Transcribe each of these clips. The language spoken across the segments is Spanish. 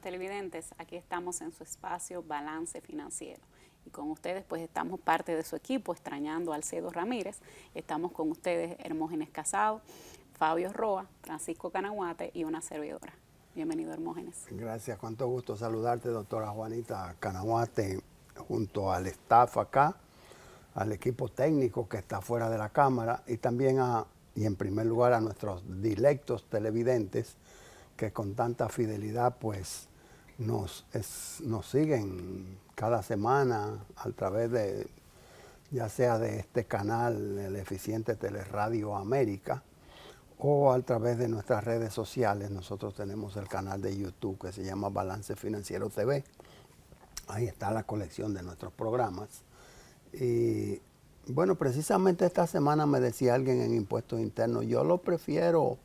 televidentes, aquí estamos en su espacio Balance Financiero. Y con ustedes pues estamos parte de su equipo, extrañando a Alcedo Ramírez. Estamos con ustedes Hermógenes Casado, Fabio Roa, Francisco Canaguate y una servidora. Bienvenido, Hermógenes. Gracias, cuánto gusto saludarte, doctora Juanita Canaguate, junto al staff acá, al equipo técnico que está fuera de la cámara y también y en primer lugar a nuestros dilectos televidentes que con tanta fidelidad pues nos siguen cada semana a través de, ya sea de este canal, el eficiente Teleradio América, o a través de nuestras redes sociales. Nosotros tenemos el canal de YouTube que se llama Balance Financiero TV. Ahí está la colección de nuestros programas. Y bueno, precisamente esta semana me decía alguien en Impuestos Internos, yo lo prefiero,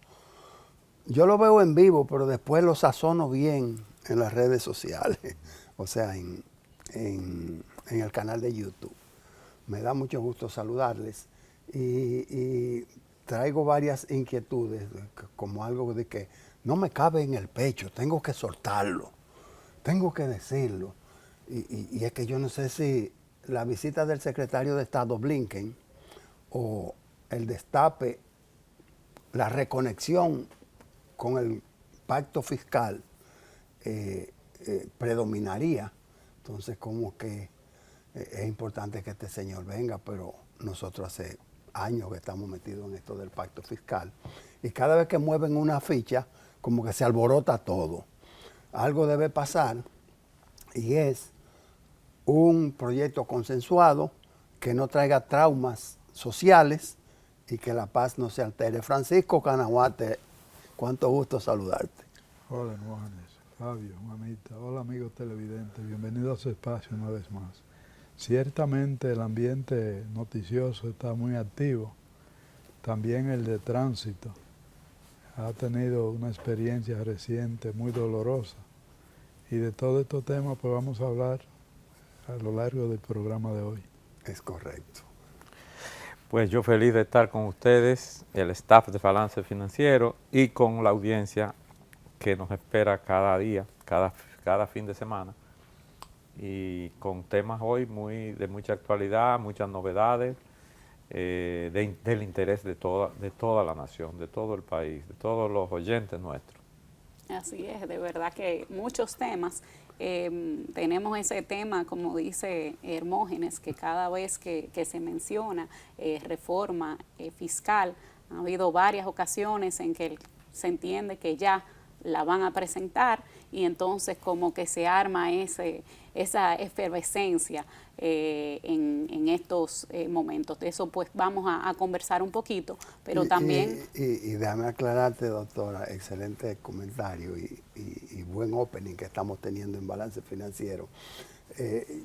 yo lo veo en vivo, pero después lo sazono bien en las redes sociales, o sea, en el canal de YouTube. Me da mucho gusto saludarles y traigo varias inquietudes, como algo de que no me cabe en el pecho, tengo que soltarlo, tengo que decirlo. Y es que yo no sé si la visita del secretario de Estado Blinken o el destape, la reconexión con el pacto fiscal predominaría. Entonces como que es importante que este señor venga, pero nosotros hace años que estamos metidos en esto del pacto fiscal y cada vez que mueven una ficha como que se alborota todo. Algo debe pasar y es un proyecto consensuado que no traiga traumas sociales y que la paz no se altere. Francisco Canaguate, cuánto gusto saludarte. Hola, Hermógenes, Fabio, Juanita, hola amigos televidentes, bienvenidos a su espacio una vez más. Ciertamente el ambiente noticioso está muy activo, también el de tránsito ha tenido una experiencia reciente muy dolorosa y de todos estos temas pues vamos a hablar a lo largo del programa de hoy. Es correcto. Pues yo feliz de estar con ustedes, el staff de Balance Financiero y con la audiencia que nos espera cada día, cada fin de semana. Y con temas hoy de mucha actualidad, muchas novedades, del interés de toda la nación, de todo el país, de todos los oyentes nuestros. Así es, de verdad que muchos temas. Tenemos ese tema, como dice Hermógenes, que cada vez que se menciona reforma fiscal, ha habido varias ocasiones en que se entiende que ya la van a presentar y entonces como que se arma esa efervescencia en estos momentos. De eso pues vamos a conversar un poquito, pero también... Y déjame aclararte, doctora, excelente comentario y buen opening que estamos teniendo en Balance Financiero.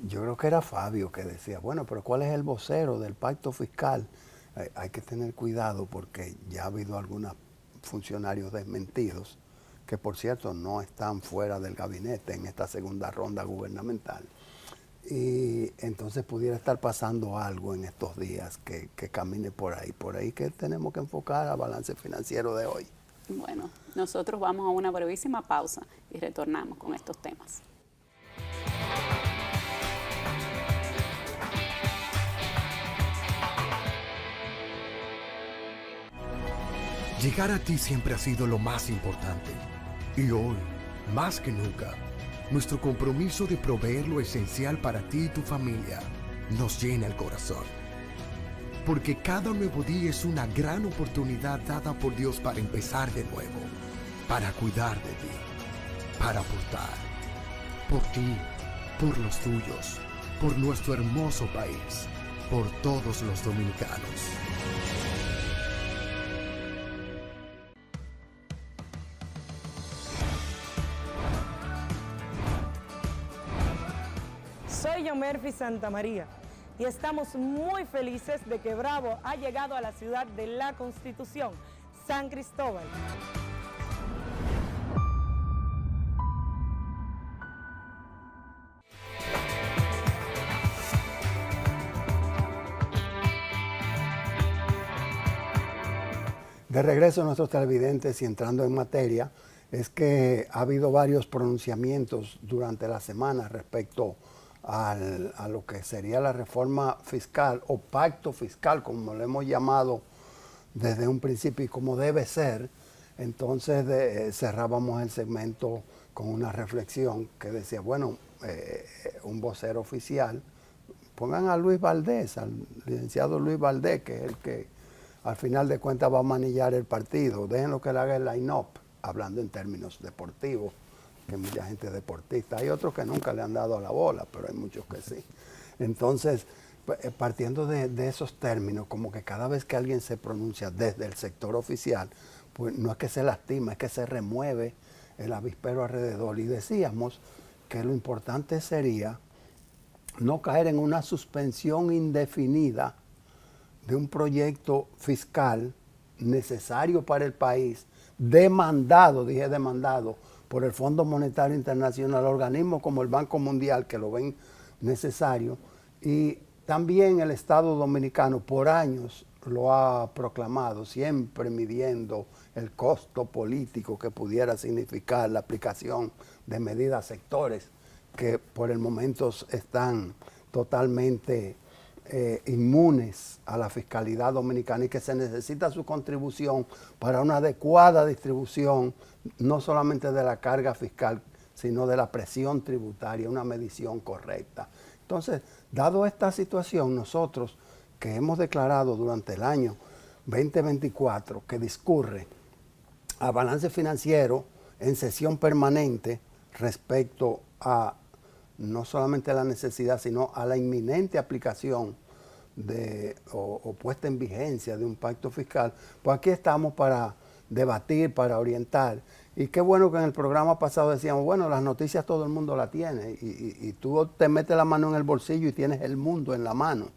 Yo creo que era Fabio que decía, bueno, pero ¿cuál es el vocero del pacto fiscal? Hay que tener cuidado porque ya ha habido algunos funcionarios desmentidos que por cierto no están fuera del gabinete en esta segunda ronda gubernamental. Y entonces pudiera estar pasando algo en estos días que camine por ahí que tenemos que enfocar al balance financiero de hoy. Bueno, nosotros vamos a una brevísima pausa y retornamos con estos temas. Llegar a ti siempre ha sido lo más importante. Y hoy, más que nunca, nuestro compromiso de proveer lo esencial para ti y tu familia nos llena el corazón. Porque cada nuevo día es una gran oportunidad dada por Dios para empezar de nuevo, para cuidar de ti, para aportar, por ti, por los tuyos, por nuestro hermoso país, por todos los dominicanos. Soy Yomerfi Santamaría y estamos muy felices de que Bravo ha llegado a la ciudad de la Constitución, San Cristóbal. De regreso a nuestros televidentes y entrando en materia, es que ha habido varios pronunciamientos durante la semana respecto a lo que sería la reforma fiscal o pacto fiscal, como lo hemos llamado desde un principio y como debe ser. Entonces cerrábamos el segmento con una reflexión que decía, bueno, un vocero oficial, pongan a Luis Valdés, al licenciado Luis Valdés, que es el que al final de cuentas va a manillar el partido, déjenlo que le haga el line-up, hablando en términos deportivos, que mucha gente es deportista. Hay otros que nunca le han dado a la bola, pero hay muchos que sí. Entonces, partiendo de esos términos, como que cada vez que alguien se pronuncia desde el sector oficial, pues no es que se lastima, es que se remueve el avispero alrededor. Y decíamos que lo importante sería no caer en una suspensión indefinida de un proyecto fiscal necesario para el país, demandado, dije demandado, por el Fondo Monetario Internacional, organismos como el Banco Mundial que lo ven necesario, y también el Estado Dominicano por años lo ha proclamado, siempre midiendo el costo político que pudiera significar la aplicación de medidas sectores que por el momento están totalmente inmunes a la fiscalidad dominicana y que se necesita su contribución para una adecuada distribución, no solamente de la carga fiscal, sino de la presión tributaria, una medición correcta. Entonces, dado esta situación, nosotros que hemos declarado durante el año 2024 que discurre a balance financiero en sesión permanente respecto a no solamente a la necesidad, sino a la inminente aplicación o puesta en vigencia de un pacto fiscal, pues aquí estamos para debatir, para orientar. Y qué bueno que en el programa pasado decíamos, bueno, las noticias todo el mundo las tiene y tú te metes la mano en el bolsillo y tienes el mundo en la mano.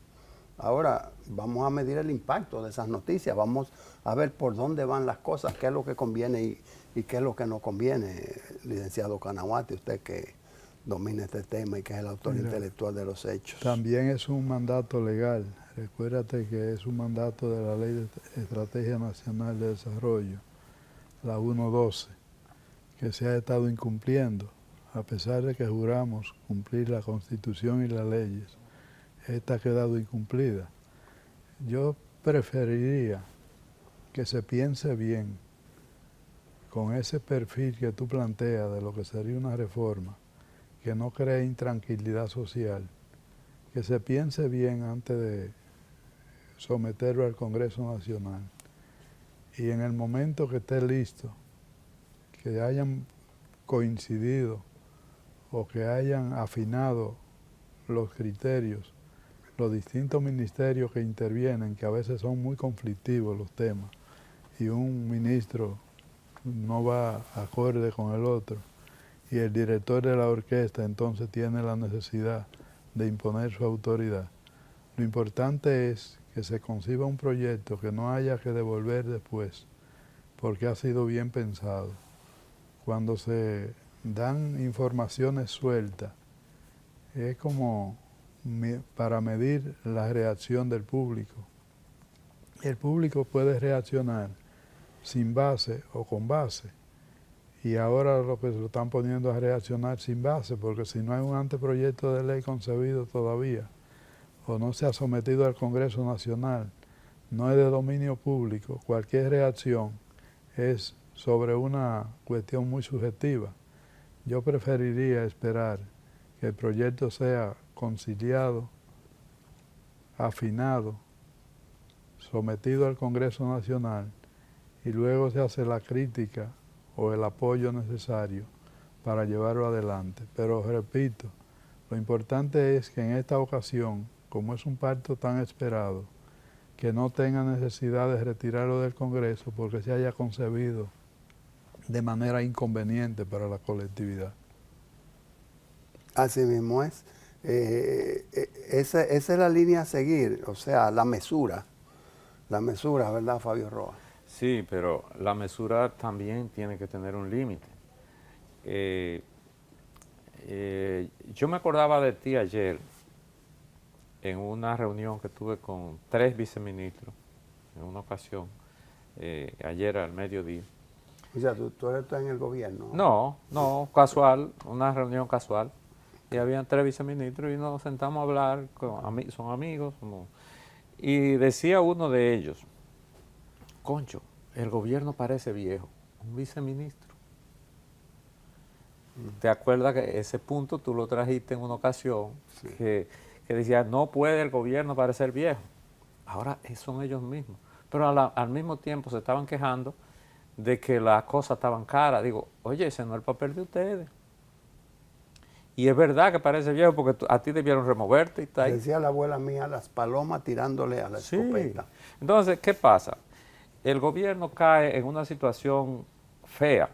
Ahora vamos a medir el impacto de esas noticias, vamos a ver por dónde van las cosas, qué es lo que conviene y qué es lo que no conviene, licenciado Canahuate, usted que domina este tema y que es el autor intelectual de los hechos. También es un mandato legal. Recuérdate que es un mandato de la Ley de Estrategia Nacional de Desarrollo, la 1.12, que se ha estado incumpliendo, a pesar de que juramos cumplir la Constitución y las leyes. Esta ha quedado incumplida. Yo preferiría que se piense bien con ese perfil que tú planteas de lo que sería una reforma, que no cree intranquilidad social, que se piense bien antes de someterlo al Congreso Nacional. Y en el momento que esté listo, que hayan coincidido o que hayan afinado los criterios, los distintos ministerios que intervienen, que a veces son muy conflictivos los temas, y un ministro no va acorde con el otro, y el director de la orquesta entonces tiene la necesidad de imponer su autoridad. Lo importante es que se conciba un proyecto que no haya que devolver después, porque ha sido bien pensado. Cuando se dan informaciones sueltas, es como para medir la reacción del público. El público puede reaccionar sin base o con base. Y ahora lo que se lo están poniendo a reaccionar sin base, porque si no hay un anteproyecto de ley concebido todavía, o no se ha sometido al Congreso Nacional, no es de dominio público, cualquier reacción es sobre una cuestión muy subjetiva. Yo preferiría esperar que el proyecto sea conciliado, afinado, sometido al Congreso Nacional, y luego se hace la crítica o el apoyo necesario para llevarlo adelante. Pero repito, lo importante es que en esta ocasión, como es un pacto tan esperado, que no tenga necesidad de retirarlo del Congreso porque se haya concebido de manera inconveniente para la colectividad. Así mismo es. Esa es la línea a seguir, o sea, la mesura, ¿verdad, Fabio Roa? Sí, pero la mesura también tiene que tener un límite. Yo me acordaba de ti ayer en una reunión que tuve con 3 viceministros en una ocasión, ayer al mediodía, O sea, tú estás en el gobierno. No, casual, una reunión casual. Y habían 3 viceministros y nos sentamos a hablar, son amigos. Y decía uno de ellos, concho, el gobierno parece viejo, un viceministro. ¿Te acuerdas que ese punto tú lo trajiste en una ocasión? Sí. Que decía, no puede el gobierno parecer viejo. Ahora son ellos mismos. Pero al mismo tiempo se estaban quejando de que las cosas estaban caras. Digo, oye, ese no es el papel de ustedes. Y es verdad que parece viejo porque a ti debieron removerte y tal. Decía la abuela mía, las palomas tirándole a la escopeta. Entonces, ¿qué pasa? El gobierno cae en una situación fea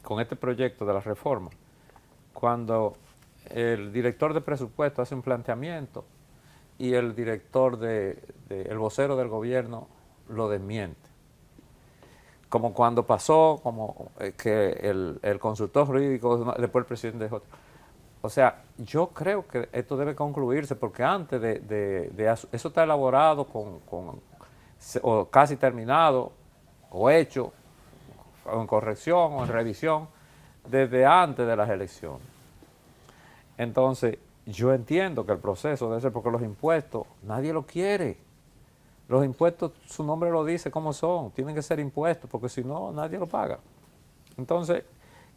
con este proyecto de la reforma, cuando el director de presupuesto hace un planteamiento y el director el vocero del gobierno lo desmiente. Como cuando pasó, como que el consultor jurídico, después el presidente dijo. O sea, yo creo que esto debe concluirse porque antes eso está elaborado o casi terminado, o hecho, o en corrección, o en revisión, desde antes de las elecciones. Entonces, yo entiendo que el proceso debe ser porque los impuestos, nadie lo quiere. Los impuestos, su nombre lo dice cómo son, tienen que ser impuestos, porque si no, nadie lo paga. Entonces,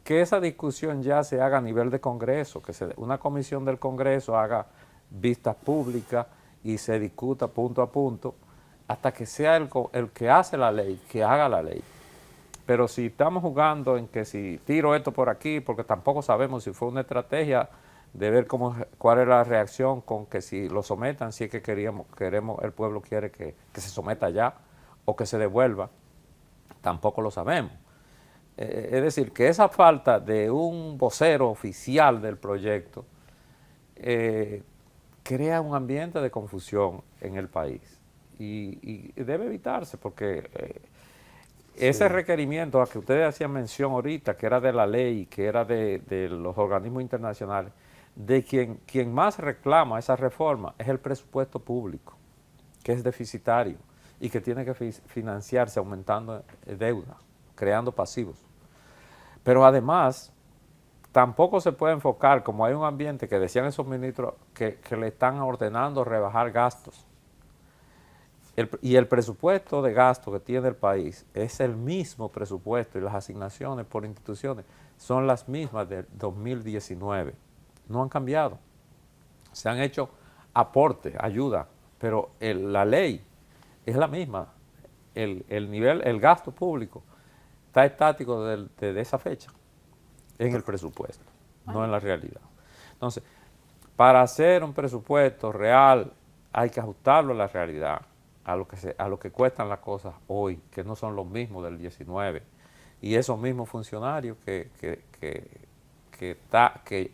que esa discusión ya se haga a nivel de Congreso, que una comisión del Congreso haga vistas públicas y se discuta punto a punto, hasta que sea el que hace la ley, que haga la ley. Pero si estamos jugando en que si tiro esto por aquí, porque tampoco sabemos si fue una estrategia de ver cuál es la reacción con que si lo sometan, si es que el pueblo quiere que se someta ya o que se devuelva, tampoco lo sabemos. Es decir, que esa falta de un vocero oficial del proyecto crea un ambiente de confusión en el país y debe evitarse porque ese requerimiento a que ustedes hacían mención ahorita, que era de la ley, que era de los organismos internacionales, de quien más reclama esa reforma es el presupuesto público, que es deficitario y que tiene que financiarse aumentando deuda, creando pasivos. Pero además, tampoco se puede enfocar, como hay un ambiente que decían esos ministros, que le están ordenando rebajar gastos. Y el presupuesto de gasto que tiene el país es el mismo presupuesto y las asignaciones por instituciones son las mismas del 2019. No han cambiado. Se han hecho aportes, ayuda, pero la ley es la misma. El gasto público está estático de esa fecha en el presupuesto, no en la realidad. Entonces, para hacer un presupuesto real hay que ajustarlo a la realidad, a lo que cuestan las cosas hoy, que no son los mismos del 19. Y esos mismos funcionarios que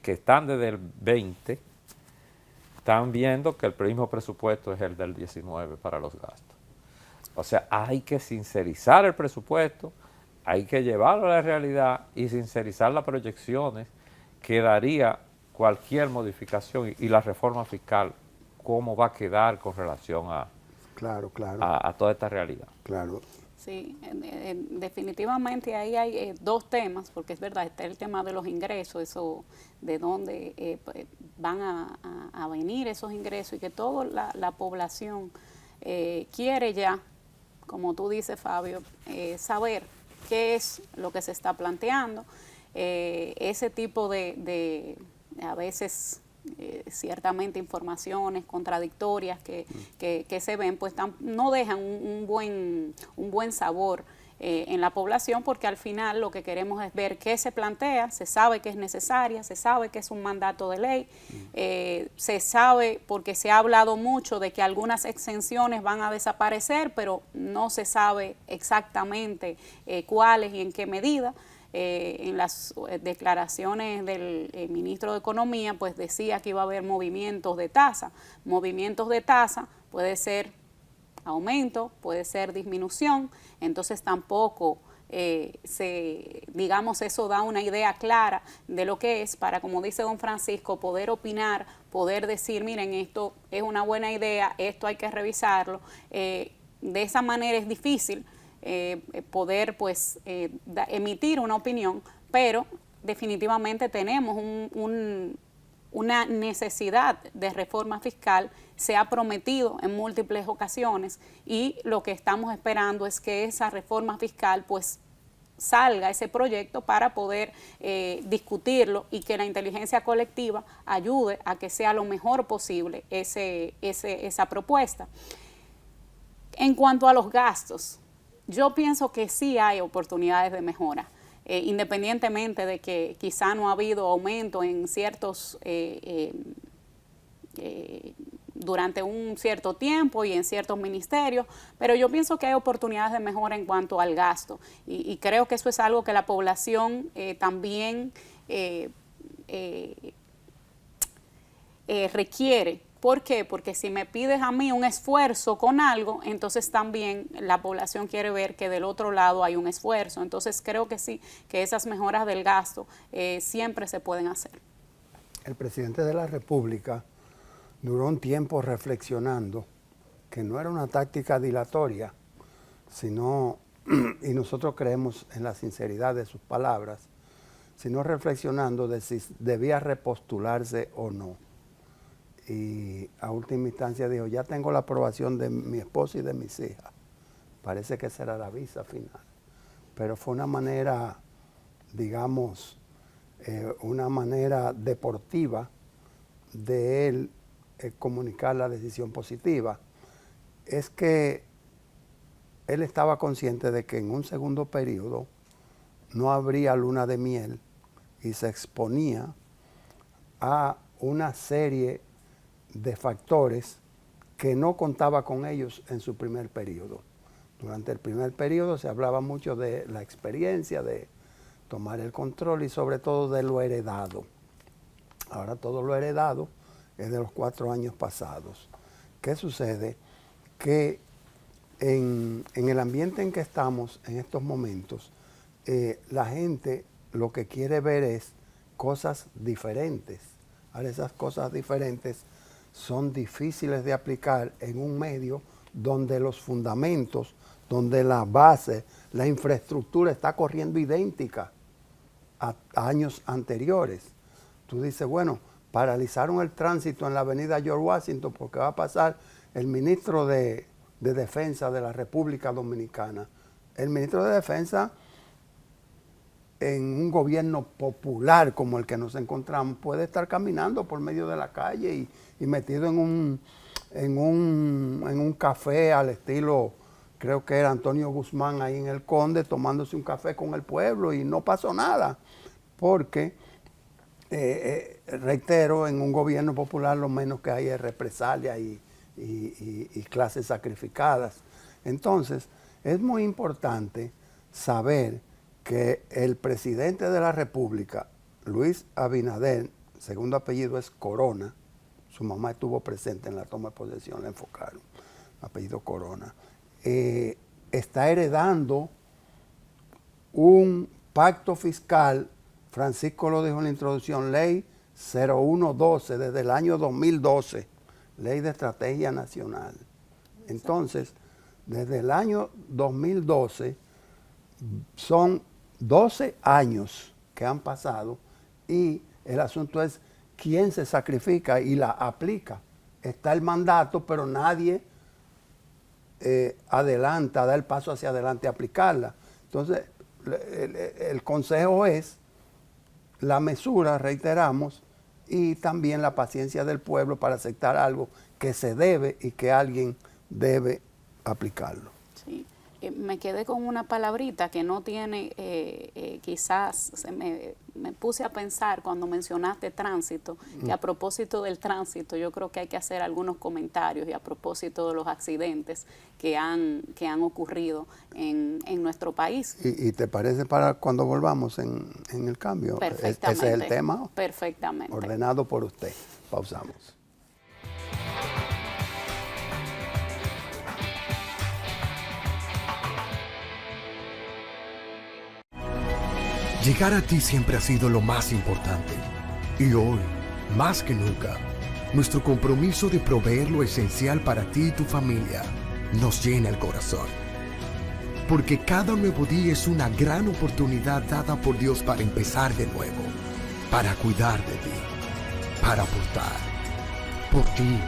están desde el 20 están viendo que el mismo presupuesto es el del 19 para los gastos. O sea, hay que sincerizar el presupuesto, hay que llevarlo a la realidad y sincerizar las proyecciones que daría cualquier modificación y la reforma fiscal, cómo va a quedar con relación a toda esta realidad. Claro. Sí, definitivamente ahí hay dos temas, porque es verdad, está el tema de los ingresos, eso de dónde van a venir esos ingresos y que toda la población quiere ya, como tú dices, Fabio, saber qué es lo que se está planteando, ese tipo de a veces ciertamente informaciones contradictorias que se ven, pues no dejan un buen sabor en la población, porque al final lo que queremos es ver qué se plantea, se sabe que es necesaria, se sabe que es un mandato de ley, se sabe porque se ha hablado mucho de que algunas exenciones van a desaparecer, pero no se sabe exactamente cuáles y en qué medida. En las declaraciones del ministro de Economía, pues decía que iba a haber movimientos de tasa. Movimientos de tasa puede ser aumento, puede ser disminución, entonces tampoco digamos, eso da una idea clara de lo que es para, como dice don Francisco, poder opinar, poder decir, miren, esto es una buena idea, esto hay que revisarlo. De esa manera es difícil poder pues emitir una opinión, pero definitivamente tenemos una necesidad de reforma fiscal. Se ha prometido en múltiples ocasiones y lo que estamos esperando es que esa reforma fiscal pues salga ese proyecto para poder discutirlo y que la inteligencia colectiva ayude a que sea lo mejor posible esa propuesta. En cuanto a los gastos, yo pienso que sí hay oportunidades de mejora, independientemente de que quizá no ha habido aumento en ciertos durante un cierto tiempo y en ciertos ministerios, pero yo pienso que hay oportunidades de mejora en cuanto al gasto y creo que eso es algo que la población también requiere. ¿Por qué? Porque si me pides a mí un esfuerzo con algo, entonces también la población quiere ver que del otro lado hay un esfuerzo. Entonces creo que sí, que esas mejoras del gasto siempre se pueden hacer. El presidente de la República duró un tiempo reflexionando que no era una táctica dilatoria, sino, y nosotros creemos en la sinceridad de sus palabras, sino reflexionando de si debía repostularse o no. Y a última instancia dijo, ya tengo la aprobación de mi esposa y de mis hijas. Parece que será la visa final. Pero fue una manera, digamos, una manera deportiva de él comunicar la decisión positiva. Es que él estaba consciente de que en un segundo periodo no habría luna de miel y se exponía a una serie de factores que no contaba con ellos en su primer periodo. Durante el primer periodo se hablaba mucho de la experiencia, de tomar el control y sobre todo de lo heredado. Ahora todo lo heredado es de los 4 años pasados. ¿Qué sucede? Que en el ambiente en que estamos en estos momentos, la gente lo que quiere ver es cosas diferentes. Ahora esas cosas diferentes son difíciles de aplicar en un medio donde los fundamentos, donde la base, la infraestructura está corriendo idéntica a años anteriores. Tú dices, bueno, paralizaron el tránsito en la avenida George Washington porque va a pasar el ministro de Defensa de la República Dominicana. El ministro de Defensa, en un gobierno popular como el que nos encontramos, puede estar caminando por medio de la calle y metido en un café al estilo, creo que era Antonio Guzmán ahí en el Conde, tomándose un café con el pueblo y no pasó nada, porque, reitero, en un gobierno popular lo menos que hay es represalia y clases sacrificadas. Entonces, es muy importante saber que el presidente de la República, Luis Abinader, segundo apellido es Corona, su mamá estuvo presente en la toma de posesión, la enfocaron, apellido Corona, está heredando un pacto fiscal, Francisco lo dijo en la introducción, ley 0112 desde el año 2012, ley de estrategia nacional. Entonces, desde el año 2012 son 12 años que han pasado y el asunto es quién se sacrifica y la aplica. Está el mandato, pero nadie adelanta, da el paso hacia adelante a aplicarla. Entonces, el consejo es la mesura, reiteramos, y también la paciencia del pueblo para aceptar algo que se debe y que alguien debe aplicarlo. Sí. Me quedé con una palabrita que no tiene, quizás me puse a pensar cuando mencionaste tránsito, que a propósito del tránsito yo creo que hay que hacer algunos comentarios y a propósito de los accidentes que han ocurrido en nuestro país. ¿Y te parece para cuando volvamos en el cambio? Perfectamente. Ese es el tema. Perfectamente. Ordenado por usted. Pausamos. Llegar a ti siempre ha sido lo más importante. Y hoy, más que nunca, nuestro compromiso de proveer lo esencial para ti y tu familia nos llena el corazón. porque cada nuevo día es una gran oportunidad dada por Dios para empezar de nuevo, para cuidar de ti, para aportar, por ti,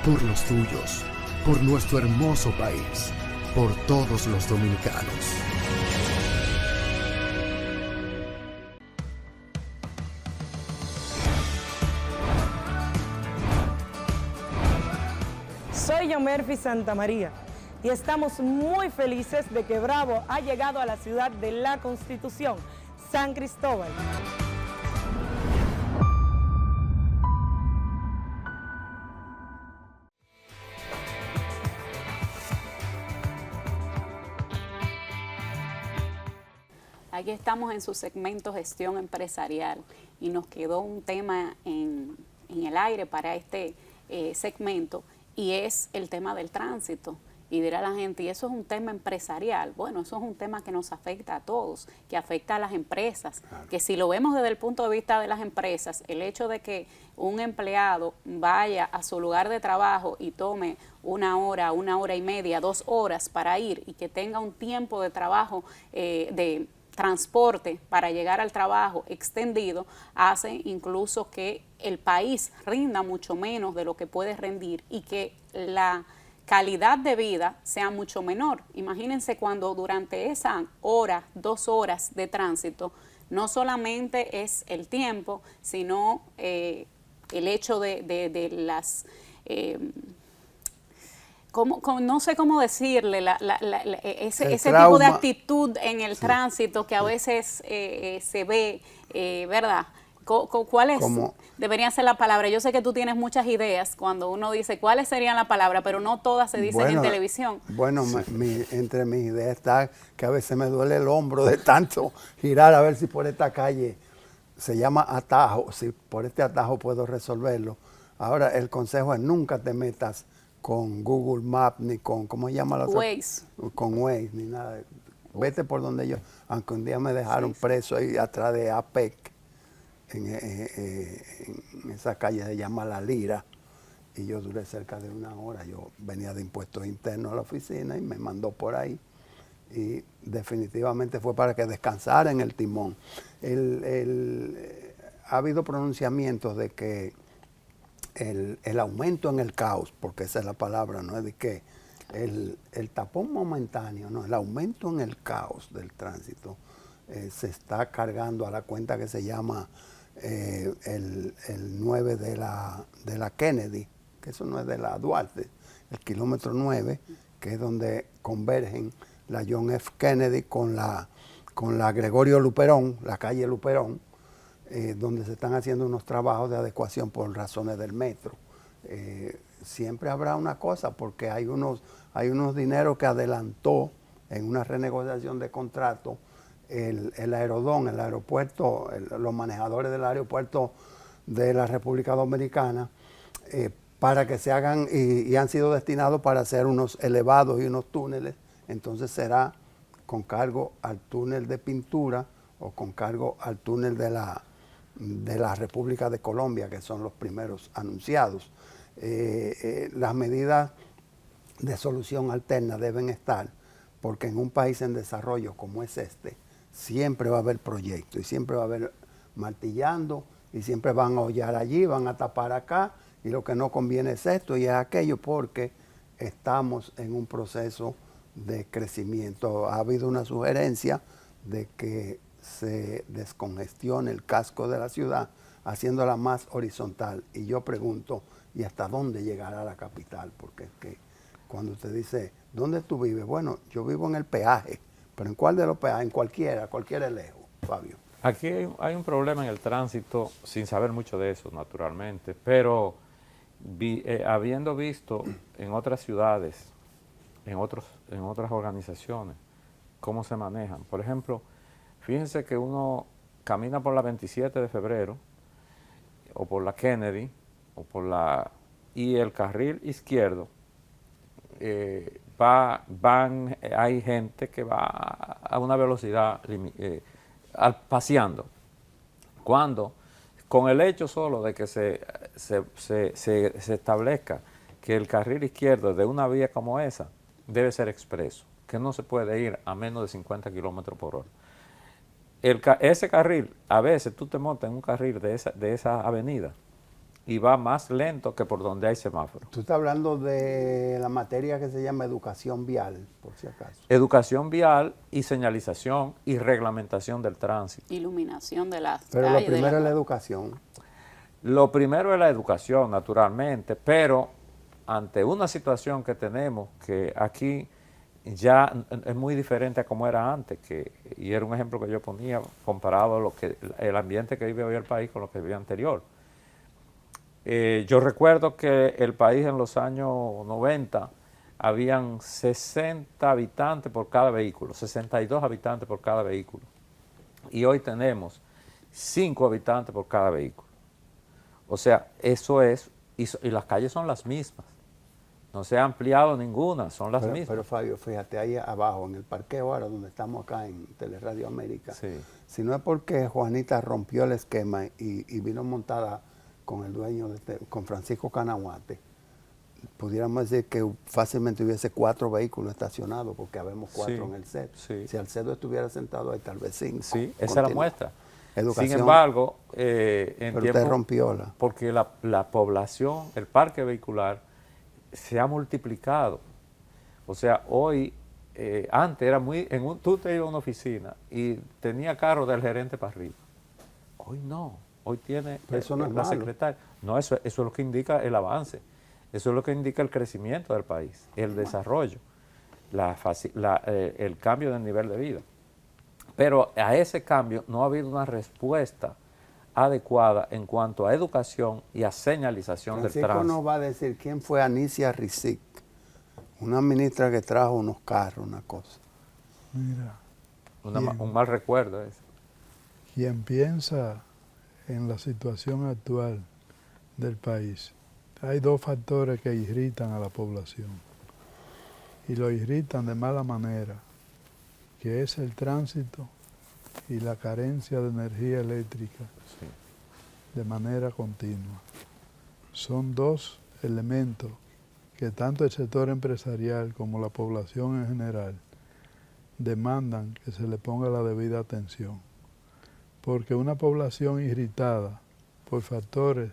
por los tuyos, por nuestro hermoso país, por todos los dominicanos. Soy Yomerfi Santamaría y estamos muy felices de que Bravo ha llegado a la ciudad de la Constitución, San Cristóbal. Aquí estamos en su segmento Gestión Empresarial y nos quedó un tema en el aire para este segmento, y es el tema del tránsito. Y dirá la gente, ¿y eso es un tema empresarial? Bueno, eso es un tema que nos afecta a todos, que afecta a las empresas, claro. Que si lo vemos desde el punto de vista de las empresas, el hecho de que un empleado vaya a su lugar de trabajo y tome 1 hora, 1 hora y media, 2 horas para ir, y que tenga un tiempo de trabajo de transporte para llegar al trabajo extendido, hace incluso que el país rinda mucho menos de lo que puede rendir y que la calidad de vida sea mucho menor. Imagínense cuando durante esa hora, 2 horas de tránsito, no solamente es el tiempo, sino el hecho de las... no sé cómo decirle, ese tipo de actitud en el tránsito que a veces se ve, ¿verdad? ¿Cuál es? Debería ser la palabra. Yo sé que tú tienes muchas ideas cuando uno dice cuáles serían la palabra, pero no todas se dicen en televisión. Bueno, entre mis ideas está que a veces me duele el hombro de tanto girar a ver si por esta calle, se llama atajo, si por este atajo puedo resolverlo. Ahora, el consejo es nunca te metas con Google Maps ni con, ¿cómo se llama la otra? Waze. Con Waze, ni nada. Vete por donde yo, aunque un día me dejaron preso ahí atrás de APEC, en esa calle se llama La Lira, y yo duré cerca de 1 hora. Yo venía de impuestos internos a la oficina y me mandó por ahí, y definitivamente fue para que descansara en el timón. Ha habido pronunciamientos de que el aumento en el caos, porque esa es la palabra, no es de que el tapón momentáneo, no, el aumento en el caos del tránsito se está cargando a la cuenta que se llama el 9 de la Kennedy, que eso no es de la Duarte, el kilómetro 9, que es donde convergen la John F. Kennedy con la Gregorio Luperón, la calle Luperón, donde se están haciendo unos trabajos de adecuación por razones del metro. Siempre habrá una cosa, porque hay unos dineros que adelantó en una renegociación de contrato el Aerodón, el aeropuerto, los manejadores del aeropuerto de la República Dominicana, para que se hagan, y han sido destinados para hacer unos elevados y unos túneles. Entonces será con cargo al túnel de pintura o con cargo al túnel de la República de Colombia, que son los primeros anunciados. Las medidas de solución alterna deben estar, porque en un país en desarrollo como es este, siempre va a haber proyectos y siempre va a haber martillando, y siempre van a hollar allí, van a tapar acá, y lo que no conviene es esto y es aquello, porque estamos en un proceso de crecimiento. Ha habido una sugerencia de que se descongestione el casco de la ciudad haciéndola más horizontal, y yo pregunto, ¿y hasta dónde llegará la capital? Porque es que cuando usted dice, ¿dónde tú vives? Bueno, yo vivo en el peaje, pero ¿en cuál de los peajes? En cualquiera es lejos, Fabio. Aquí hay un problema en el tránsito, sin saber mucho de eso, naturalmente, pero habiendo visto en otras ciudades, en otras organizaciones, cómo se manejan. Por ejemplo, fíjense que uno camina por la 27 de febrero, o por la Kennedy, y el carril izquierdo, hay gente que va a una velocidad paseando. Cuando, con el hecho solo de que se establezca que el carril izquierdo de una vía como esa debe ser expreso, que no se puede ir a menos de 50 kilómetros por hora. Ese carril, a veces tú te montas en un carril de esa avenida y va más lento que por donde hay semáforos. Tú estás hablando de la materia que se llama educación vial, por si acaso. Educación vial y señalización y reglamentación del tránsito. Iluminación de las Pero lo calles, primero es la educación. Lo primero es la educación, naturalmente, pero ante una situación que tenemos que aquí ya es muy diferente a como era antes, y era un ejemplo que yo ponía comparado a el ambiente que vive hoy el país con lo que vivía anterior. Yo recuerdo que el país en los años 90 habían 60 habitantes por cada vehículo, 62 habitantes por cada vehículo. Y hoy tenemos 5 habitantes por cada vehículo. O sea, eso es, y las calles son las mismas. No se ha ampliado ninguna, son las mismas. Pero Fabio, fíjate, ahí abajo, en el parqueo ahora donde estamos acá en Teleradio América, Sí. si no es porque Juanita rompió el esquema y vino montada con el dueño, con Francisco Canaguate, pudiéramos decir que fácilmente hubiese 4 vehículos estacionados, porque habemos 4 Sí, en el CEP. sí. Si Alcedo estuviera sentado ahí, tal vez 5. Sí, esa es la muestra. Educación. Sin embargo, Pero usted rompió porque la población, el parque vehicular, se ha multiplicado. O sea, hoy, antes era tú te ibas a una oficina y tenía carro del gerente para arriba. Hoy no, hoy tiene Pero eso no es la malo. secretaria. No, eso es lo que indica el avance, eso es lo que indica el crecimiento del país, el desarrollo, el cambio del nivel de vida. Pero a ese cambio no ha habido una respuesta adecuada en cuanto a educación y a señalización Francisco del tránsito. nos va a decir quién fue Anicia Rizic, una ministra que trajo unos carros, una cosa. Mira, Un mal recuerdo ese. quien piensa en la situación actual del país, hay 2 factores que irritan a la población y lo irritan de mala manera, que es el tránsito y la carencia de energía eléctrica Sí. de manera continua. Son 2 elementos que tanto el sector empresarial como la población en general demandan que se le ponga la debida atención. Porque una población irritada por factores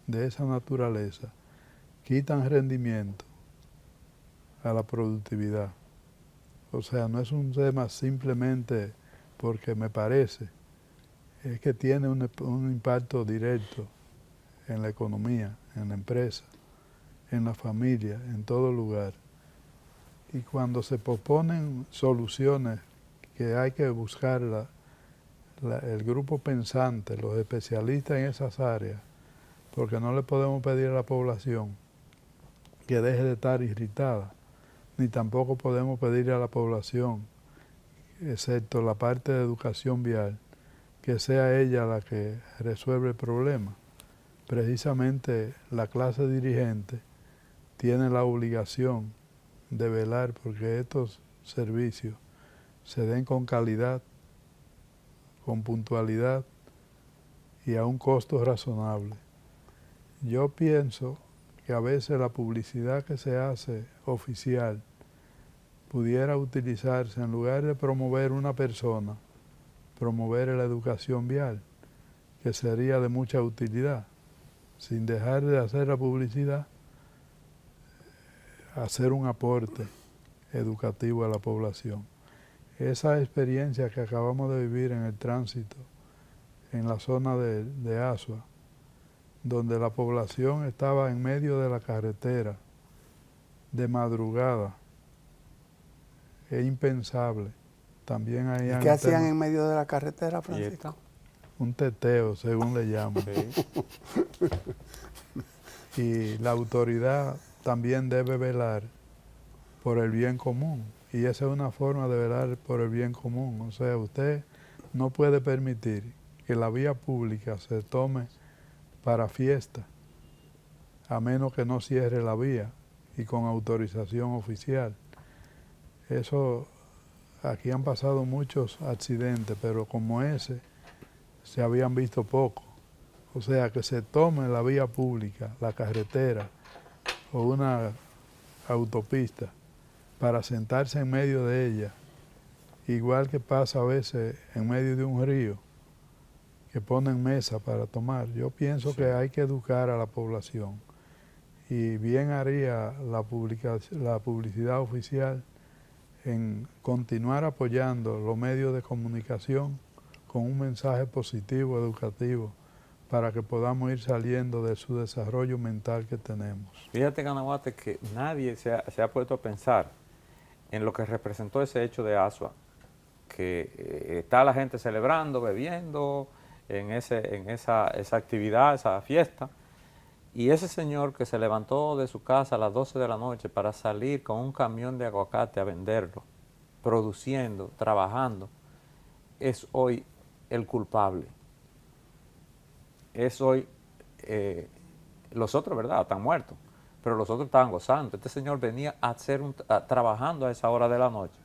de esa naturaleza quitan rendimiento a la productividad. O sea, no es un tema simplemente porque me parece, es que tiene un impacto directo en la economía, en la empresa, en la familia, en todo lugar. Y cuando se proponen soluciones que hay que buscar el grupo pensante, los especialistas en esas áreas, porque no le podemos pedir a la población que deje de estar irritada, ni tampoco podemos pedir a la población, excepto la parte de educación vial, que sea ella la que resuelve el problema. Precisamente la clase dirigente tiene la obligación de velar porque estos servicios se den con calidad, con puntualidad y a un costo razonable. Yo pienso que a veces la publicidad que se hace oficial pudiera utilizarse, en lugar de promover una persona, promover la educación vial, que sería de mucha utilidad, sin dejar de hacer la publicidad, hacer un aporte educativo a la población. Esa experiencia que acabamos de vivir en el tránsito, en la zona de Asua, donde la población estaba en medio de la carretera, de madrugada, es impensable. También hay ¿Y qué hacían en medio de la carretera, Francisco? un teteo, según le llaman. Sí. Y la autoridad también debe velar por el bien común. Y esa es una forma de velar por el bien común. O sea, usted no puede permitir que la vía pública se tome para fiesta, a menos que no cierre la vía y con autorización oficial. Eso, aquí han pasado muchos accidentes, pero como ese, se habían visto pocos. O sea, que se tome la vía pública, la carretera o una autopista para sentarse en medio de ella, igual que pasa a veces en medio de un río, que ponen mesa para tomar. Yo pienso que hay que educar a la población y bien haría la publicidad oficial en continuar apoyando los medios de comunicación con un mensaje positivo, educativo, para que podamos ir saliendo de su desarrollo mental que tenemos. Fíjate, Canaguate, que nadie se ha puesto a pensar en lo que representó ese hecho de Asua, que está la gente celebrando, bebiendo, en esa actividad, esa fiesta, y ese señor que se levantó de su casa a las 12 de la noche para salir con un camión de aguacate a venderlo, produciendo, trabajando, es hoy el culpable. Es hoy, los otros, ¿verdad?, están muertos, pero los otros estaban gozando. Este señor venía trabajando a esa hora de la noche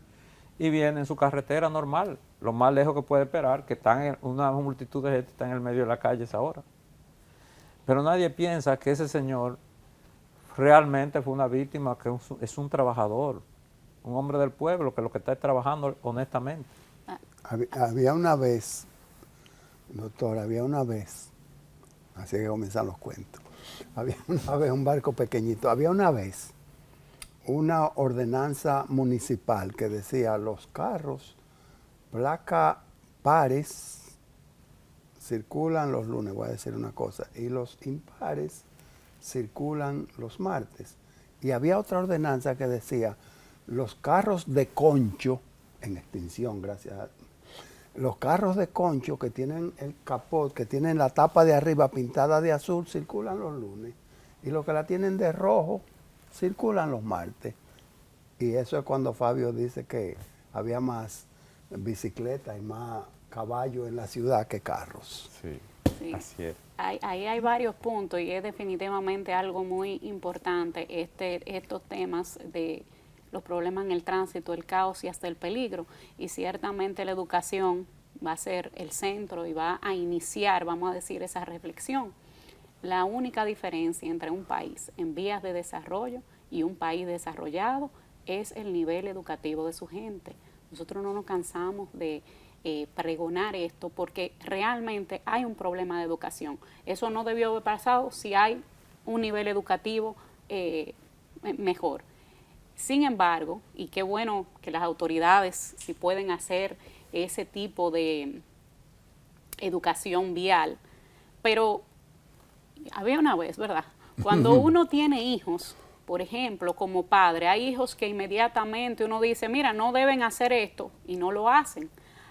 y viene en su carretera normal, lo más lejos que puede esperar, que están una multitud de gente está en el medio de la calle a esa hora. Pero nadie piensa que ese señor realmente fue una víctima, que es un trabajador, un hombre del pueblo, que lo que está es trabajando honestamente. Había una vez, doctor, así que comienzan los cuentos, había una vez un barco pequeñito, había una vez una ordenanza municipal que decía los carros, placa pares, circulan los lunes, voy a decir una cosa, y los impares circulan los martes. Y había otra ordenanza que decía los carros de concho, en extinción, gracias a los carros de concho que tienen el capot, que tienen la tapa de arriba pintada de azul, circulan los lunes. Y los que la tienen de rojo, circulan los martes. Y eso es cuando Fabio dice que había más bicicletas y más caballos en la ciudad que carros. Sí, Sí. así es. Ahí hay varios puntos y es definitivamente algo muy importante estos temas de los problemas en el tránsito, el caos y hasta el peligro. Y ciertamente la educación va a ser el centro y va a iniciar, vamos a decir, esa reflexión. La única diferencia entre un país en vías de desarrollo y un país desarrollado es el nivel educativo de su gente. Nosotros no nos cansamos de pregonar esto porque realmente hay un problema de educación. Eso no debió haber pasado si hay un nivel educativo mejor. Sin embargo, y qué bueno que las autoridades si pueden hacer ese tipo de educación vial, pero había una vez, ¿verdad? Cuando uno tiene hijos, por ejemplo, como padre, hay hijos que inmediatamente uno dice, mira, no deben hacer esto, y no lo hacen.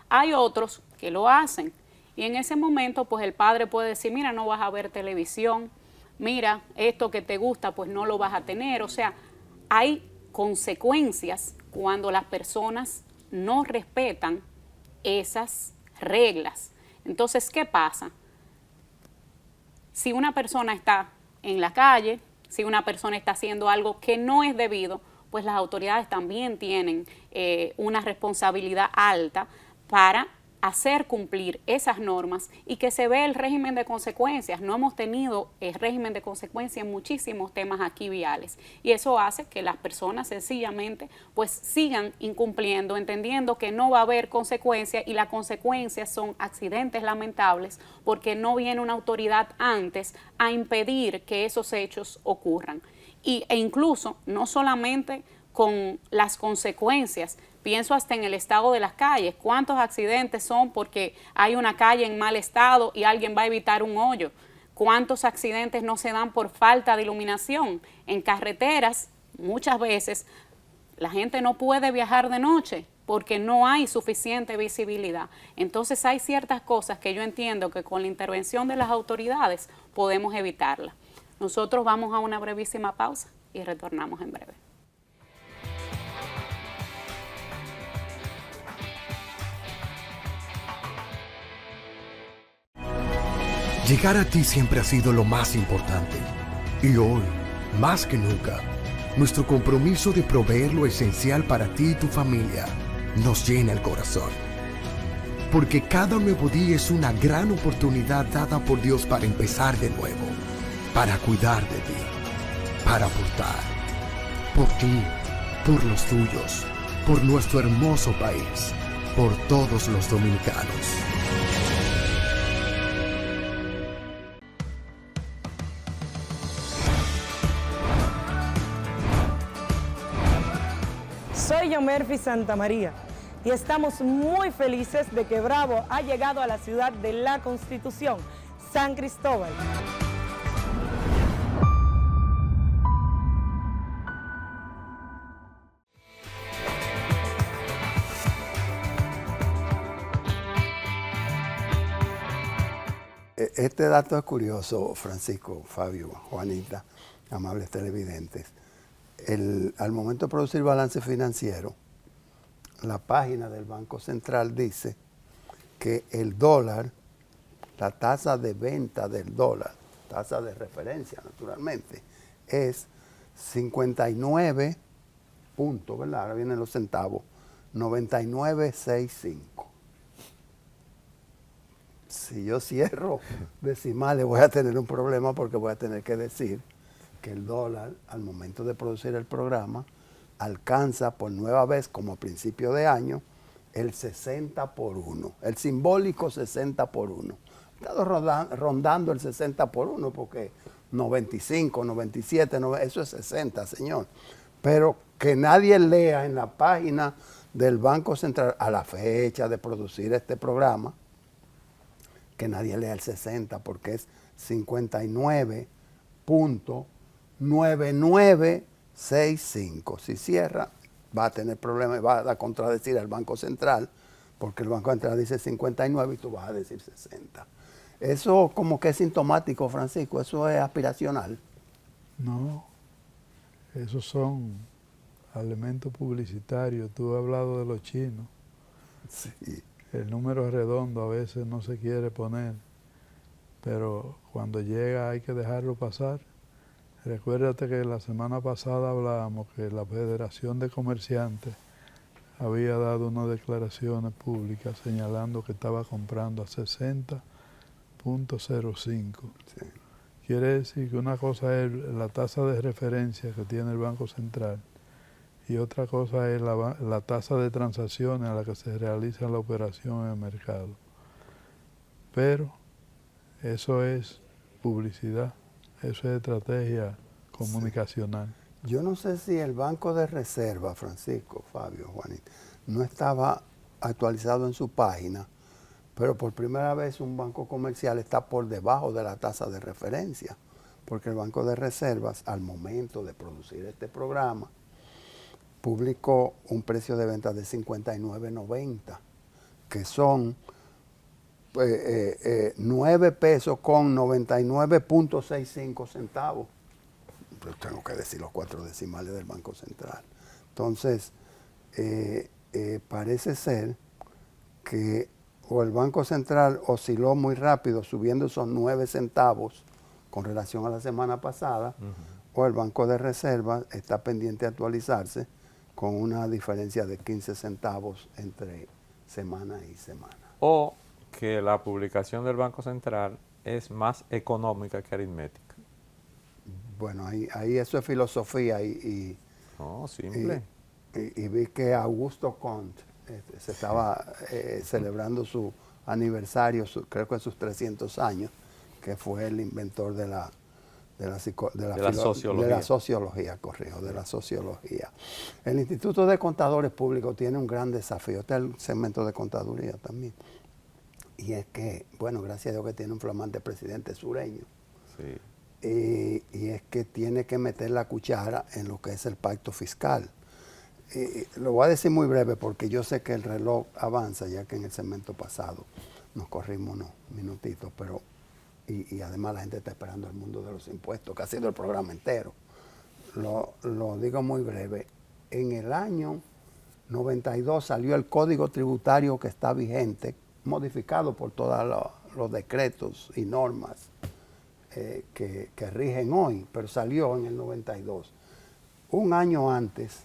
Hay otros que lo hacen, y en ese momento, pues el padre puede decir, mira, no vas a ver televisión, mira, esto que te gusta, pues no lo vas a tener. O sea, hay consecuencias cuando las personas no respetan esas reglas. Entonces, ¿qué pasa? Si una persona está en la calle, si una persona está haciendo algo que no es debido, pues las autoridades también tienen una responsabilidad alta para hacer cumplir esas normas y que se vea el régimen de consecuencias. No hemos tenido el régimen de consecuencias en muchísimos temas aquí viales y eso hace que las personas sencillamente pues sigan incumpliendo, entendiendo que no va a haber consecuencias y las consecuencias son accidentes lamentables porque no viene una autoridad antes a impedir que esos hechos ocurran. E incluso no solamente con las consecuencias, pienso hasta en el estado de las calles. ¿Cuántos accidentes son porque hay una calle en mal estado y alguien va a evitar un hoyo? ¿Cuántos accidentes no se dan por falta de iluminación? En carreteras, muchas veces, la gente no puede viajar de noche porque no hay suficiente visibilidad. Entonces hay ciertas cosas que yo entiendo que con la intervención de las autoridades podemos evitarlas. Nosotros vamos a una brevísima pausa y retornamos en breve. Llegar a ti siempre ha sido lo más importante. Y hoy, más que nunca, nuestro compromiso de proveer lo esencial para ti y tu familia nos llena el corazón. Porque cada nuevo día es una gran oportunidad dada por Dios para empezar de nuevo, para cuidar de ti, para aportar, por ti, por los tuyos, por nuestro hermoso país, por todos los dominicanos. Soy Yomerfi Santamaría y estamos muy felices de que Bravo ha llegado a la ciudad de la Constitución, San Cristóbal. Este dato es curioso, Francisco, Fabio, Juanita, amables televidentes. Al momento de producir balance financiero, la página del Banco Central dice que el dólar, la tasa de venta del dólar, tasa de referencia naturalmente, es 59 puntos, ¿verdad? Ahora vienen los centavos, 99.65. Si yo cierro decimales voy a tener un problema porque voy a tener que decir que el dólar al momento de producir el programa alcanza por nueva vez como a principio de año el 60 por 1, el simbólico 60 por 1. He estado rondando el 60 por 1 porque 95, 97, eso es 60, señor. Pero que nadie lea en la página del Banco Central a la fecha de producir este programa, que nadie lea el 60 porque es 59.9965. Si cierra, va a tener problemas, va a contradecir al Banco Central, porque el Banco Central dice 59 y tú vas a decir 60. Eso como que es sintomático, Francisco, eso es aspiracional. No, esos son elementos publicitarios. Tú has hablado de los chinos. Sí. El número redondo a veces no se quiere poner, pero cuando llega hay que dejarlo pasar. Recuérdate que la semana pasada hablábamos que la Federación de Comerciantes había dado unas declaraciones públicas señalando que estaba comprando a 60.05. Sí. Quiere decir que una cosa es la tasa de referencia que tiene el Banco Central y otra cosa es la tasa de transacciones a la que se realiza la operación en el mercado. Pero eso es publicidad, eso es estrategia comunicacional. Sí. Yo no sé si el Banco de Reserva, Francisco, Fabio, Juanita, no estaba actualizado en su página, pero por primera vez un banco comercial está por debajo de la tasa de referencia, porque el Banco de Reservas, al momento de producir este programa, publicó un precio de venta de 59.90, que son 9 pesos con 99.65 centavos. Pero tengo que decir los 4 decimales del Banco Central. Entonces, parece ser que o el Banco Central osciló muy rápido subiendo esos 9 centavos con relación a la semana pasada, o el Banco de Reserva está pendiente de actualizarse con una diferencia de 15 centavos entre semana y semana. O que la publicación del Banco Central es más económica que aritmética. Bueno, ahí eso es filosofía No, simple. y vi que Augusto Comte se estaba celebrando su aniversario, creo que sus 300 años, que fue el inventor de la sociología, corrijo, de la sociología. El Instituto de Contadores Públicos tiene un gran desafío, este es el segmento de contaduría también, y es que, bueno, gracias a Dios que tiene un flamante presidente sureño, Sí. y es que tiene que meter la cuchara en lo que es el pacto fiscal. Lo voy a decir muy breve porque yo sé que el reloj avanza, ya que en el segmento pasado nos corrimos unos minutitos, pero y además la gente está esperando el mundo de los impuestos, que ha sido el programa entero. Lo digo muy breve. En el año 92 salió el Código Tributario que está vigente, modificado por todos los decretos y normas que rigen hoy, pero salió en el 92. Un año antes,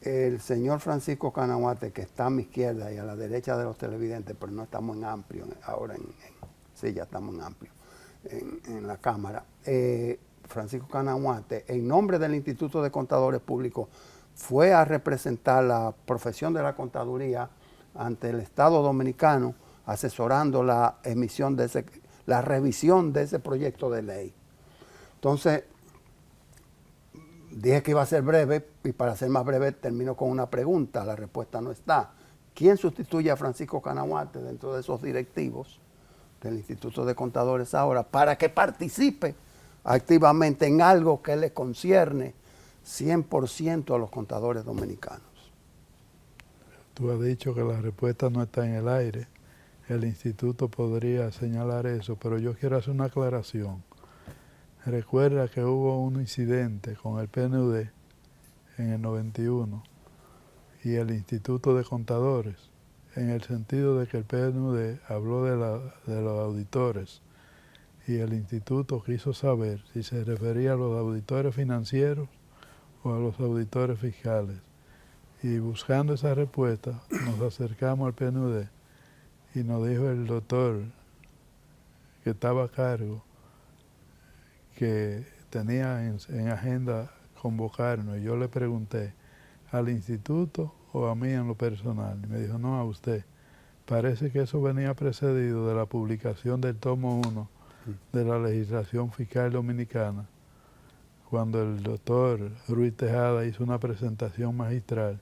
el señor Francisco Canahuate, que está a mi izquierda y a la derecha de los televidentes, pero no estamos en amplio, ahora sí, ya estamos en amplio, en la Cámara, Francisco Canaguate, en nombre del Instituto de Contadores Públicos, fue a representar la profesión de la contaduría ante el Estado Dominicano, asesorando la emisión de la revisión de ese proyecto de ley. Entonces, dije que iba a ser breve, y para ser más breve termino con una pregunta, la respuesta no está. ¿Quién sustituye a Francisco Canaguate dentro de esos directivos del Instituto de Contadores ahora para que participe activamente en algo que le concierne 100% a los contadores dominicanos? Tú has dicho que la respuesta no está en el aire. El instituto podría señalar eso, pero yo quiero hacer una aclaración. Recuerda que hubo un incidente con el PNUD en el 91 y el Instituto de Contadores, en el sentido de que el PNUD habló de los auditores y el instituto quiso saber si se refería a los auditores financieros o a los auditores fiscales. Y buscando esa respuesta, nos acercamos al PNUD y nos dijo el doctor que estaba a cargo que tenía en agenda convocarnos. Y yo le pregunté, ¿al instituto o a mí en lo personal? Y me dijo, no, a usted. Parece que eso venía precedido de la publicación del tomo 1 de la legislación fiscal dominicana, cuando el doctor Ruiz Tejada hizo una presentación magistral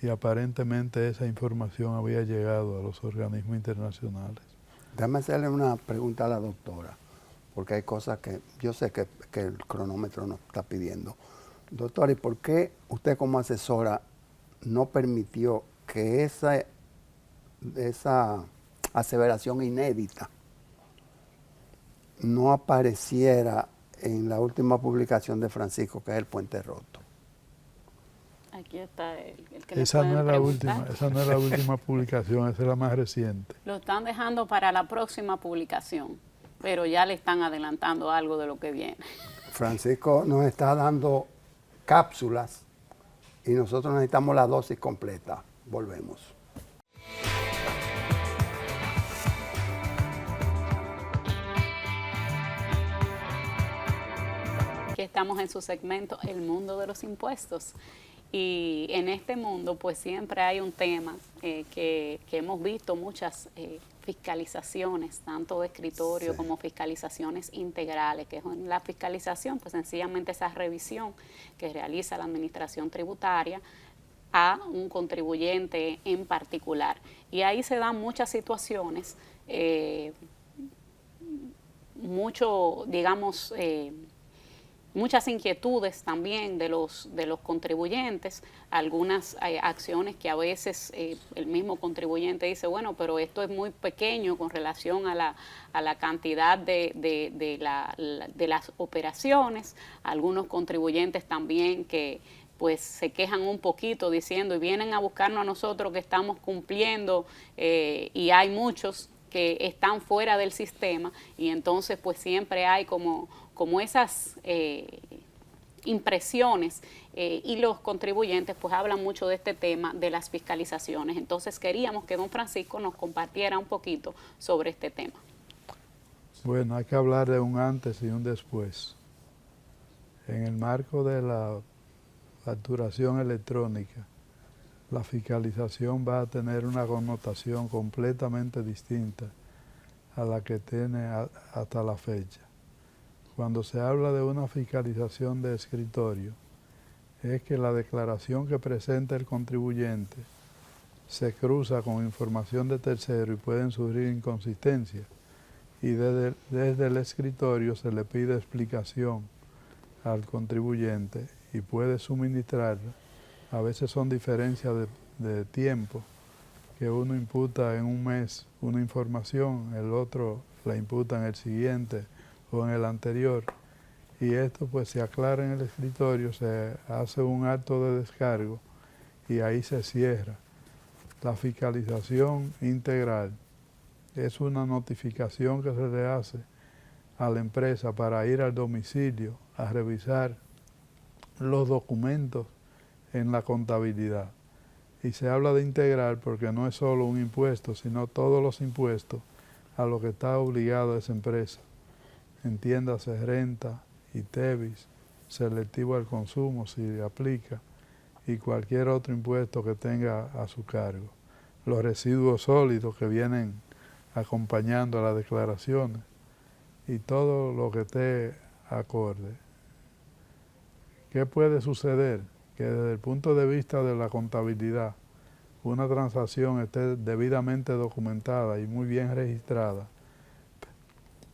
y aparentemente esa información había llegado a los organismos internacionales. Déjame hacerle una pregunta a la doctora, porque hay cosas que yo sé que el cronómetro nos está pidiendo. Doctora, ¿y por qué usted como asesora no permitió que esa aseveración inédita no apareciera en la última publicación de Francisco, que es El Puente Roto? Aquí está el que Esa no es la preguntar. última, esa no es la última publicación, esa es la más reciente. Lo están dejando para la próxima publicación, pero ya le están adelantando algo de lo que viene. Francisco nos está dando cápsulas y nosotros necesitamos la dosis completa. Volvemos. Aquí estamos en su segmento El Mundo de los Impuestos. Y en este mundo pues siempre hay un tema que hemos visto muchas fiscalizaciones, tanto de escritorio como fiscalizaciones integrales, que es la fiscalización, pues sencillamente esa revisión que realiza la administración tributaria a un contribuyente en particular. Y ahí se dan muchas situaciones, muchas inquietudes también de los contribuyentes, algunas acciones que a veces el mismo contribuyente dice, bueno, pero esto es muy pequeño con relación a la cantidad de las operaciones. Algunos contribuyentes también que pues se quejan un poquito diciendo y vienen a buscarnos a nosotros que estamos cumpliendo y hay muchos que están fuera del sistema y entonces pues siempre hay como esas impresiones y los contribuyentes pues hablan mucho de este tema de las fiscalizaciones. Entonces queríamos que don Francisco nos compartiera un poquito sobre este tema. Bueno, hay que hablar de un antes y un después. En el marco de la facturación electrónica, la fiscalización va a tener una connotación completamente distinta a la que tiene hasta la fecha. Cuando se habla de una fiscalización de escritorio, es que la declaración que presenta el contribuyente se cruza con información de tercero y pueden surgir inconsistencias. Y desde el escritorio se le pide explicación al contribuyente y puede suministrarla. A veces son diferencias de tiempo, que uno imputa en un mes una información, el otro la imputa en el siguiente o en el anterior, y esto pues se aclara en el escritorio, se hace un acto de descargo y ahí se cierra. La fiscalización integral es una notificación que se le hace a la empresa para ir al domicilio a revisar los documentos en la contabilidad. Y se habla de integral porque no es solo un impuesto, sino todos los impuestos a los que está obligada esa empresa. Entiéndase renta, ITEVIS, selectivo al consumo si aplica, y cualquier otro impuesto que tenga a su cargo. Los residuos sólidos que vienen acompañando a las declaraciones y todo lo que esté acorde. ¿Qué puede suceder? Que desde el punto de vista de la contabilidad, una transacción esté debidamente documentada y muy bien registrada,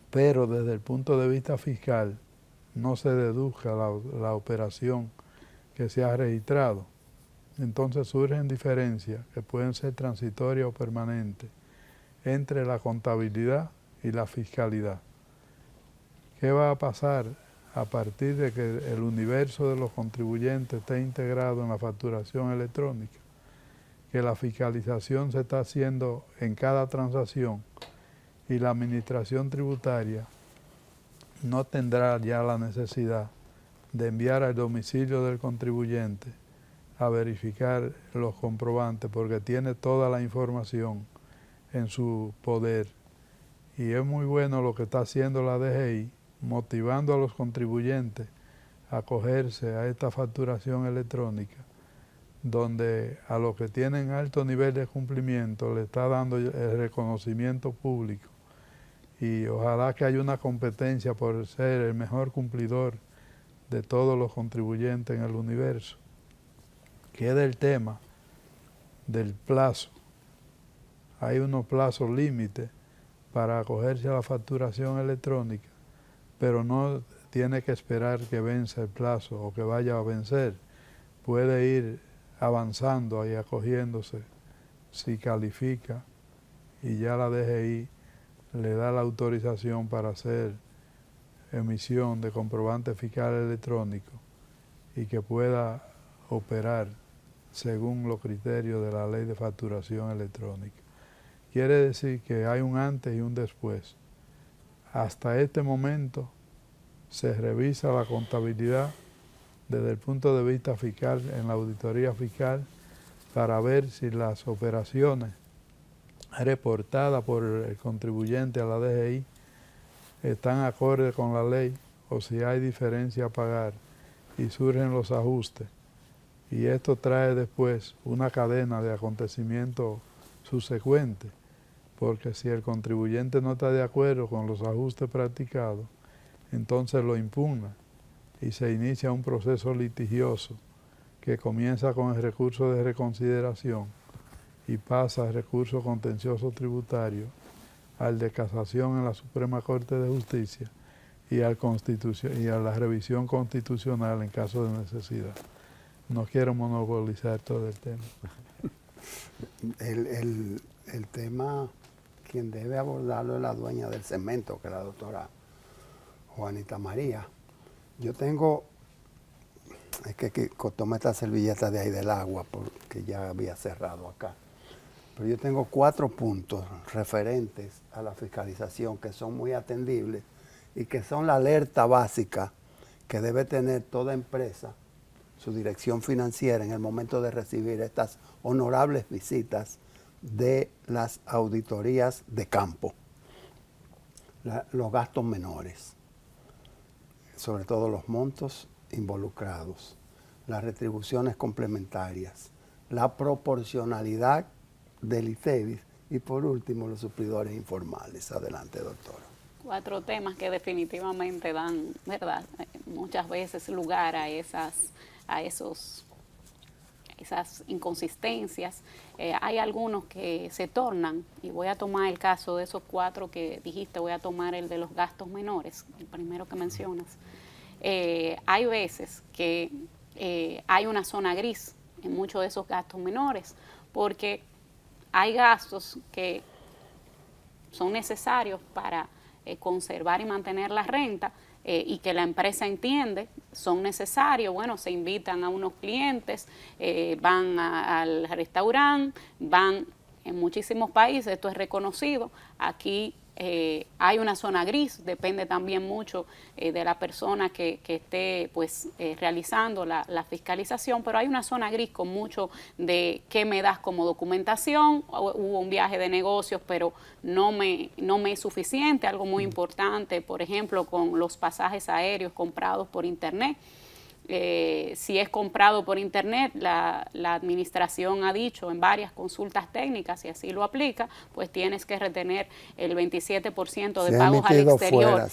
pero desde el punto de vista fiscal no se deduzca la operación que se ha registrado. Entonces surgen diferencias que pueden ser transitorias o permanentes entre la contabilidad y la fiscalidad. ¿Qué va a pasar a partir de que el universo de los contribuyentes esté integrado en la facturación electrónica? Que la fiscalización se está haciendo en cada transacción y la administración tributaria no tendrá ya la necesidad de enviar al domicilio del contribuyente a verificar los comprobantes porque tiene toda la información en su poder. Y es muy bueno lo que está haciendo la DGI, motivando a los contribuyentes a acogerse a esta facturación electrónica, donde a los que tienen alto nivel de cumplimiento le está dando el reconocimiento público. Y ojalá que haya una competencia por ser el mejor cumplidor de todos los contribuyentes en el universo. Queda el tema del plazo. Hay unos plazos límites para acogerse a la facturación electrónica, pero no tiene que esperar que venza el plazo o que vaya a vencer. Puede ir avanzando y acogiéndose si califica y ya la DGI le da la autorización para hacer emisión de comprobante fiscal electrónico y que pueda operar según los criterios de la ley de facturación electrónica. Quiere decir que hay un antes y un después. Hasta este momento se revisa la contabilidad desde el punto de vista fiscal en la auditoría fiscal para ver si las operaciones reportadas por el contribuyente a la DGI están acorde con la ley o si hay diferencia a pagar y surgen los ajustes. Y esto trae después una cadena de acontecimientos subsecuentes, porque si el contribuyente no está de acuerdo con los ajustes practicados, entonces lo impugna y se inicia un proceso litigioso que comienza con el recurso de reconsideración y pasa al recurso contencioso tributario, al de casación en la Suprema Corte de Justicia y a la revisión constitucional en caso de necesidad. No quiero monopolizar todo el tema. El tema, quien debe abordarlo es la dueña del cemento, que es la doctora Juanita María. Yo tengo, es que tomé esta servilleta de ahí del agua porque ya había cerrado acá. Pero yo tengo 4 puntos referentes a la fiscalización que son muy atendibles y que son la alerta básica que debe tener toda empresa, su dirección financiera, en el momento de recibir estas honorables visitas de las auditorías de campo. Los gastos menores, sobre todo los montos involucrados, las retribuciones complementarias, la proporcionalidad del ITEVIS y por último los suplidores informales. Adelante, doctora. 4 temas que definitivamente dan, ¿verdad?, muchas veces lugar a esas inconsistencias. Hay algunos que se tornan, y voy a tomar el caso de esos 4 que dijiste, voy a tomar el de los gastos menores, el primero que mencionas. Hay veces que hay una zona gris en muchos de esos gastos menores, porque hay gastos que son necesarios para conservar y mantener la renta y que la empresa entiende, son necesarios. Bueno, se invitan a unos clientes, van al restaurante, van en muchísimos países, esto es reconocido. Aquí hay una zona gris, depende también mucho de la persona que esté pues realizando la fiscalización, pero hay una zona gris con mucho de qué me das como documentación. Hubo un viaje de negocios, pero no me es suficiente. Algo muy importante, por ejemplo, con los pasajes aéreos comprados por internet. Si es comprado por internet, la administración ha dicho en varias consultas técnicas, y así lo aplica, pues tienes que retener el 27% de pagos al exterior.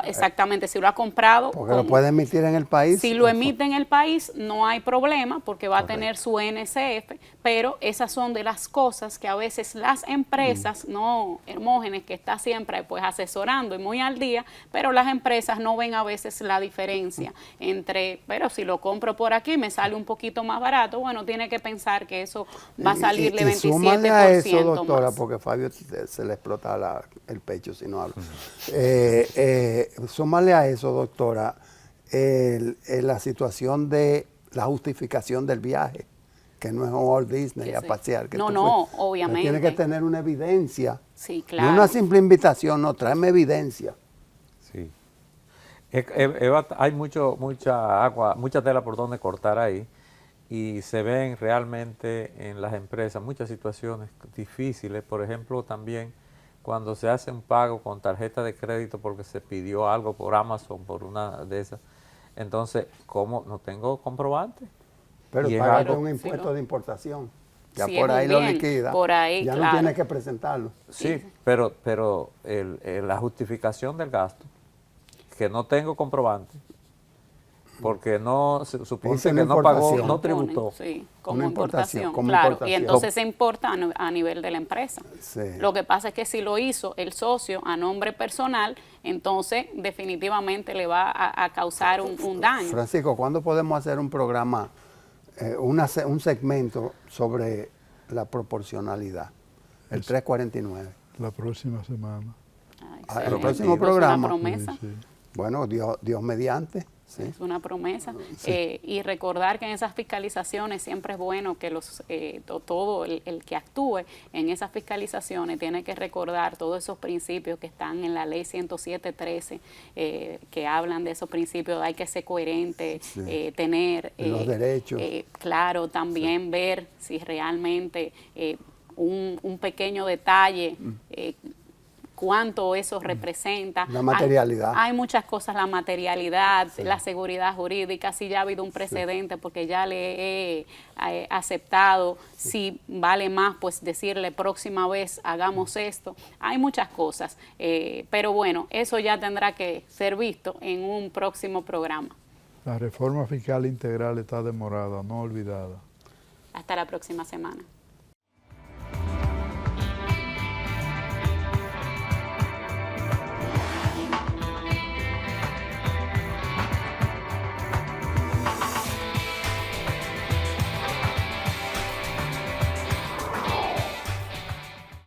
Exactamente, si lo ha comprado. Porque lo puede emitir en el país. Si lo emite en el país, no hay problema, porque va a tener su NSF, pero esas son de las cosas que a veces las empresas, no Hermógenes, que está siempre pues asesorando y muy al día, pero las empresas no ven a veces la diferencia entre, pero si lo compro por aquí me sale un poquito más barato, bueno, tiene que pensar que eso va a salirle 27% súmale a eso, doctora, más. porque Fabio se le explota el pecho si no habla. Súmale a eso, doctora, la situación de la justificación del viaje, que no es un Walt Disney a pasear. Que obviamente. Tiene que tener una evidencia. Sí, claro. No una simple invitación, no, tráeme evidencia. Sí. Hay mucha agua, mucha tela por donde cortar ahí, y se ven realmente en las empresas muchas situaciones difíciles. Por ejemplo, también cuando se hace un pago con tarjeta de crédito porque se pidió algo por Amazon, por una de esas, entonces, ¿cómo? No tengo comprobante. Pero pagaste un impuesto de importación. Ya por ahí lo liquida. Por ahí, ya no tiene que presentarlo. Sí, pero la justificación del gasto, que no tengo comprobante, porque no se supone que no pagó, no tributó. Sí, como importación, claro. Y entonces se importa a nivel de la empresa. Sí. Lo que pasa es que si lo hizo el socio a nombre personal, entonces definitivamente le va a causar un daño. Francisco, ¿cuándo podemos hacer un programa, un segmento sobre la proporcionalidad? El 349. La próxima semana. El próximo programa. Es una promesa. Sí, sí. Bueno, Dios mediante. Sí. Es una promesa. Sí. Y recordar que en esas fiscalizaciones siempre es bueno que todo el que actúe en esas fiscalizaciones tiene que recordar todos esos principios que están en la ley 107.13, que hablan de esos principios. Hay que ser coherente, tener los derechos. Claro, también ver si realmente un pequeño detalle cuánto eso representa. La materialidad. Hay muchas cosas, la materialidad, la seguridad jurídica, si ya ha habido un precedente, porque ya le he aceptado, si vale más, pues decirle próxima vez hagamos esto. Hay muchas cosas, pero bueno, eso ya tendrá que ser visto en un próximo programa. La reforma fiscal integral está demorada, no olvidada. Hasta la próxima semana.